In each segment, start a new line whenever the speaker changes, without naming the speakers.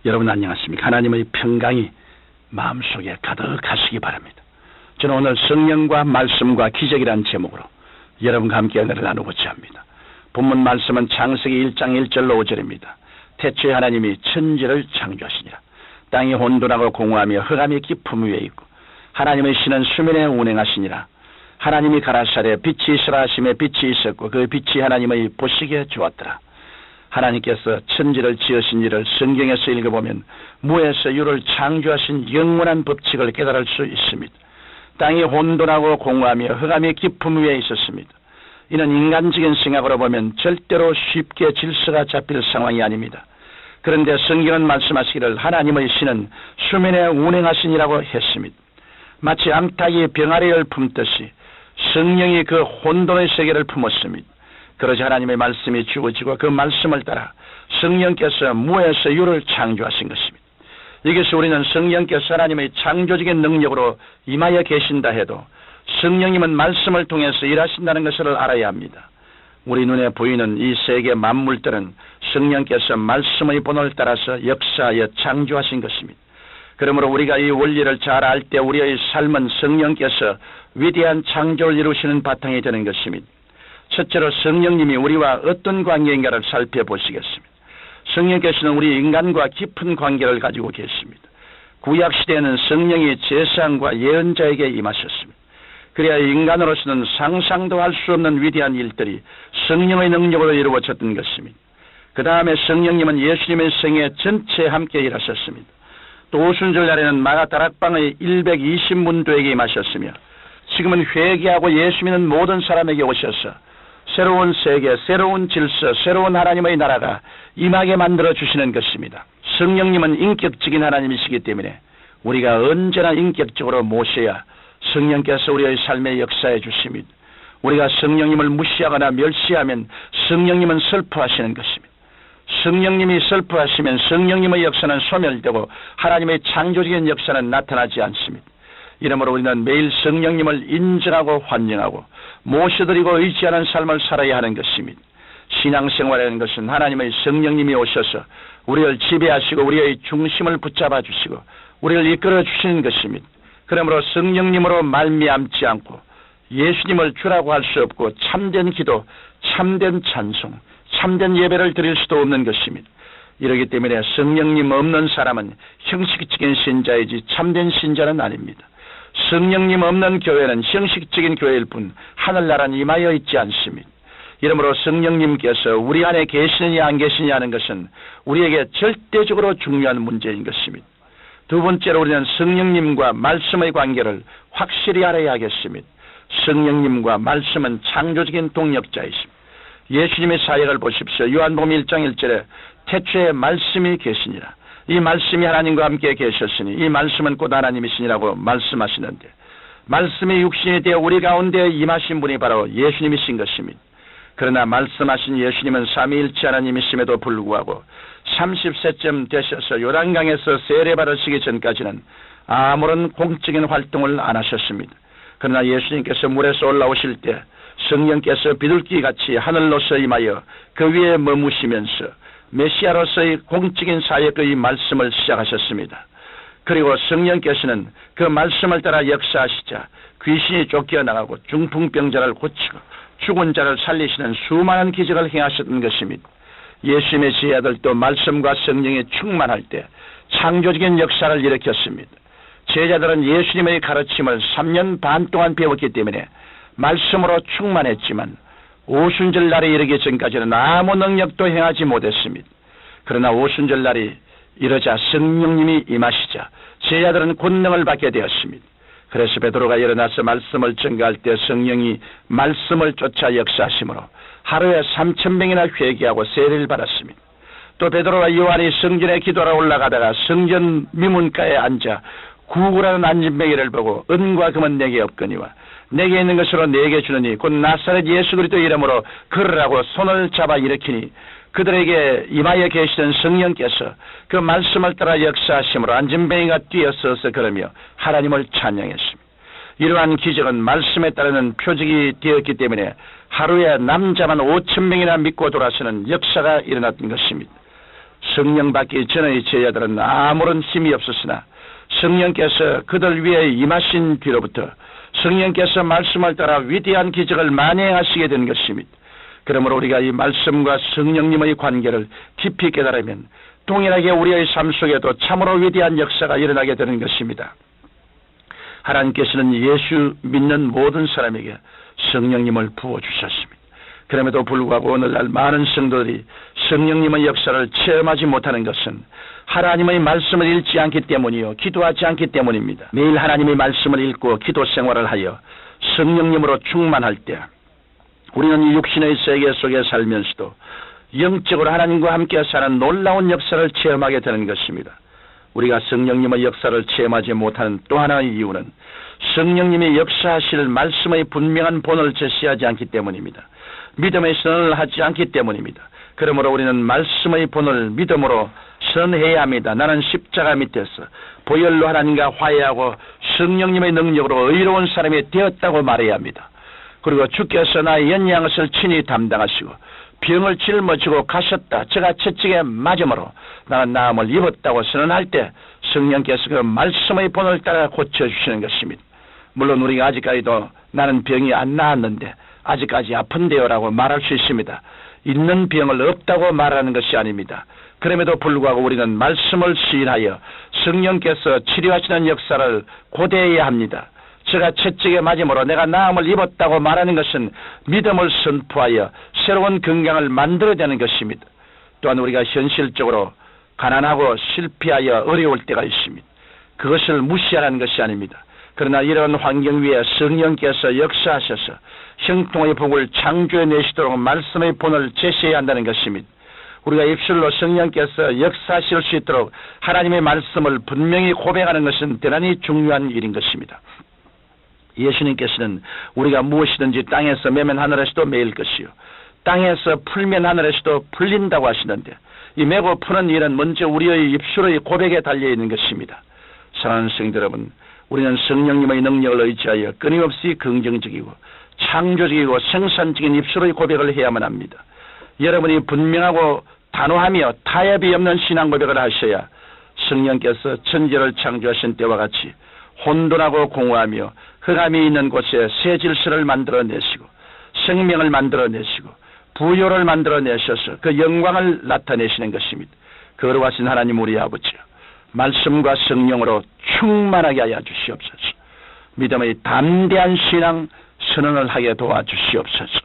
여러분 안녕하십니까? 하나님의 평강이 마음속에 가득하시기 바랍니다. 저는 오늘 성령과 말씀과 기적이라는 제목으로 여러분과 함께 은혜를 나누고자 합니다. 본문 말씀은 창세기 1장 1절로 5절입니다. 태초에 하나님이 천지를 창조하시니라. 땅이 혼돈하고 공허하며 흑암이 깊음 위에 있고 하나님의 신은 수면에 운행하시니라. 하나님이 가라사대 빛이 있으라 하심에 빛이 있었고 그 빛이 하나님의 보시기에 좋았더라. 하나님께서 천지를 지으신 일을 성경에서 읽어보면 무에서 유를 창조하신 영원한 법칙을 깨달을 수 있습니다. 땅이 혼돈하고 공허하며 흑암이 깊음 위에 있었습니다. 이는 인간적인 생각으로 보면 절대로 쉽게 질서가 잡힐 상황이 아닙니다. 그런데 성경은 말씀하시기를 하나님의 신은 수면에 운행하시니라고 했습니다. 마치 암탉이 병아리를 품듯이 성령이 그 혼돈의 세계를 품었습니다. 그러자 하나님의 말씀이 주어지고 그 말씀을 따라 성령께서 무에서 유를 창조하신 것입니다. 이것이 우리는 성령께서 하나님의 창조적인 능력으로 임하여 계신다 해도 성령님은 말씀을 통해서 일하신다는 것을 알아야 합니다. 우리 눈에 보이는 이 세계 만물들은 성령께서 말씀의 본을 따라서 역사하여 창조하신 것입니다. 그러므로 우리가 이 원리를 잘 알 때 우리의 삶은 성령께서 위대한 창조를 이루시는 바탕이 되는 것입니다. 첫째로 성령님이 우리와 어떤 관계인가를 살펴보시겠습니다. 성령께서는 우리 인간과 깊은 관계를 가지고 계십니다. 구약시대에는 성령이 제사장과 예언자에게 임하셨습니다. 그래야 인간으로서는 상상도 할 수 없는 위대한 일들이 성령의 능력으로 이루어졌던 것입니다. 그 다음에 성령님은 예수님의 생애 전체에 함께 일하셨습니다. 또 오순절날에는 마가다락방의 120문도에게 임하셨으며 지금은 회개하고 예수 믿는 모든 사람에게 오셔서 새로운 세계, 새로운 질서, 새로운 하나님의 나라가 임하게 만들어 주시는 것입니다. 성령님은 인격적인 하나님이시기 때문에 우리가 언제나 인격적으로 모셔야 성령께서 우리의 삶에 역사해 주십니다. 우리가 성령님을 무시하거나 멸시하면 성령님은 슬퍼하시는 것입니다. 성령님이 슬퍼하시면 성령님의 역사는 소멸되고 하나님의 창조적인 역사는 나타나지 않습니다. 이러므로 우리는 매일 성령님을 인정하고 환영하고 모셔드리고 의지하는 삶을 살아야 하는 것입니다. 신앙생활이라는 것은 하나님의 성령님이 오셔서 우리를 지배하시고 우리의 중심을 붙잡아 주시고 우리를 이끌어 주시는 것입니다. 그러므로 성령님으로 말미암지 않고 예수님을 주라고 할 수 없고 참된 기도, 참된 찬송, 참된 예배를 드릴 수도 없는 것입니다. 이러기 때문에 성령님 없는 사람은 형식적인 신자이지 참된 신자는 아닙니다. 성령님 없는 교회는 형식적인 교회일 뿐 하늘나라는 임하여 있지 않습니다. 이러므로 성령님께서 우리 안에 계시느냐 안 계시느냐 하는 것은 우리에게 절대적으로 중요한 문제인 것입니다. 두 번째로 우리는 성령님과 말씀의 관계를 확실히 알아야 하겠습니다. 성령님과 말씀은 창조적인 동력자이십니다. 예수님의 사역을 보십시오. 요한복음 1장 1절에 태초에 말씀이 계시니라. 이 말씀이 하나님과 함께 계셨으니 이 말씀은 곧 하나님이시니라고 말씀하시는데 말씀이 육신이 되어 우리 가운데 임하신 분이 바로 예수님이신 것입니다. 그러나 말씀하신 예수님은 삼위일체 하나님이심에도 불구하고 30세쯤 되셔서 요단강에서 세례받으시기 전까지는 아무런 공적인 활동을 안 하셨습니다. 그러나 예수님께서 물에서 올라오실 때 성령께서 비둘기같이 하늘로서 임하여 그 위에 머무시면서 메시아로서의 공적인 사역의 말씀을 시작하셨습니다. 그리고 성령께서는 그 말씀을 따라 역사하시자 귀신이 쫓겨나가고 중풍병자를 고치고 죽은 자를 살리시는 수많은 기적을 행하셨던 것입니다. 예수님의 제자들도 말씀과 성령이 충만할 때 창조적인 역사를 일으켰습니다. 제자들은 예수님의 가르침을 3년 반 동안 배웠기 때문에 말씀으로 충만했지만 오순절 날에 이르기 전까지는 아무 능력도 행하지 못했습니다. 그러나 오순절 날이 이르자 성령님이 임하시자 제자들은 권능을 받게 되었습니다. 그래서 베드로가 일어나서 말씀을 전가할 때 성령이 말씀을 쫓아 역사하심으로 하루에 3,000명이나 회개하고 세례를 받았습니다. 또 베드로와 요한이 성전에 기도하러 올라가다가 성전 미문가에 앉아 구구라는 안진뱅이를 보고 은과 금은 내게 없거니와 내게 있는 것으로 내게 주느니 곧 나사렛 예수 그리스도 이름으로 걸으라고 손을 잡아 일으키니 그들에게 임하여 계시던 성령께서 그 말씀을 따라 역사하심으로 안진뱅이가 뛰어서서 걸으며 하나님을 찬양했습니다. 이러한 기적은 말씀에 따르는 표적이 되었기 때문에 하루에 남자만 5,000명이나 믿고 돌아서는 역사가 일어났던 것입니다. 성령 받기 전의 제자들은 아무런 힘이 없었으나 성령께서 그들 위에 임하신 뒤로부터 성령께서 말씀을 따라 위대한 기적을 만행하시게 된 것입니다. 그러므로 우리가 이 말씀과 성령님의 관계를 깊이 깨달으면 동일하게 우리의 삶 속에도 참으로 위대한 역사가 일어나게 되는 것입니다. 하나님께서는 예수 믿는 모든 사람에게 성령님을 부어주셨습니다. 그럼에도 불구하고 오늘날 많은 성도들이 성령님의 역사를 체험하지 못하는 것은 하나님의 말씀을 읽지 않기 때문이요, 기도하지 않기 때문입니다. 매일 하나님의 말씀을 읽고 기도 생활을 하여 성령님으로 충만할 때 우리는 이 육신의 세계 속에 살면서도 영적으로 하나님과 함께 사는 놀라운 역사를 체험하게 되는 것입니다. 우리가 성령님의 역사를 체험하지 못하는 또 하나의 이유는 성령님이 역사하실 말씀의 분명한 본을 제시하지 않기 때문입니다. 믿음의 선언을 하지 않기 때문입니다. 그러므로 우리는 말씀의 본을 믿음으로 선언해야 합니다. 나는 십자가 밑에서 보혈로 하나님과 화해하고 성령님의 능력으로 의로운 사람이 되었다고 말해야 합니다. 그리고 주께서 나의 연약한 친히 담당하시고 병을 짊어지고 가셨다. 제가 채찍에 맞음으로 나는 나음을 입었다고 선언할 때 성령께서 그 말씀의 본을 따라 고쳐주시는 것입니다. 물론 우리가 아직까지도 나는 병이 안 나았는데 아직까지 아픈데요라고 말할 수 있습니다. 있는 병을 없다고 말하는 것이 아닙니다. 그럼에도 불구하고 우리는 말씀을 시인하여 성령께서 치료하시는 역사를 고대해야 합니다. 제가 채찍에 맞음으로 내가 나음을 입었다고 말하는 것은 믿음을 선포하여 새로운 건강을 만들어내는 것입니다. 또한 우리가 현실적으로 가난하고 실패하여 어려울 때가 있습니다. 그것을 무시하라는 것이 아닙니다. 그러나 이런 환경 위에 성령께서 역사하셔서 형통의 복을 창조해내시도록 말씀의 본을 제시해야 한다는 것입니다. 우리가 입술로 성령께서 역사하실 수 있도록 하나님의 말씀을 분명히 고백하는 것은 대단히 중요한 일인 것입니다. 예수님께서는 우리가 무엇이든지 땅에서 매면 하늘에서도 매일 것이요 땅에서 풀면 하늘에서도 풀린다고 하시는데 이 매고 푸는 일은 먼저 우리의 입술의 고백에 달려있는 것입니다. 사랑하는 성도 여러분, 우리는 성령님의 능력을 의지하여 끊임없이 긍정적이고 창조적이고 생산적인 입술의 고백을 해야만 합니다. 여러분이 분명하고 단호하며 타협이 없는 신앙 고백을 하셔야 성령께서 천지를 창조하신 때와 같이 혼돈하고 공허하며 흑암이 있는 곳에 새 질서를 만들어내시고 생명을 만들어내시고 부요를 만들어내셔서 그 영광을 나타내시는 것입니다. 거룩하신 하나님 우리 아버지요, 말씀과 성령으로 충만하게 하여 주시옵소서. 믿음의 담대한 신앙 선언을 하게 도와주시옵소서.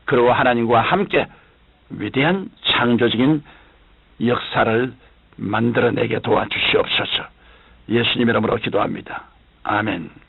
그리고 하나님과 함께 위대한 창조적인 역사를 만들어내게 도와주시옵소서. 예수님 이름으로 기도합니다. 아멘.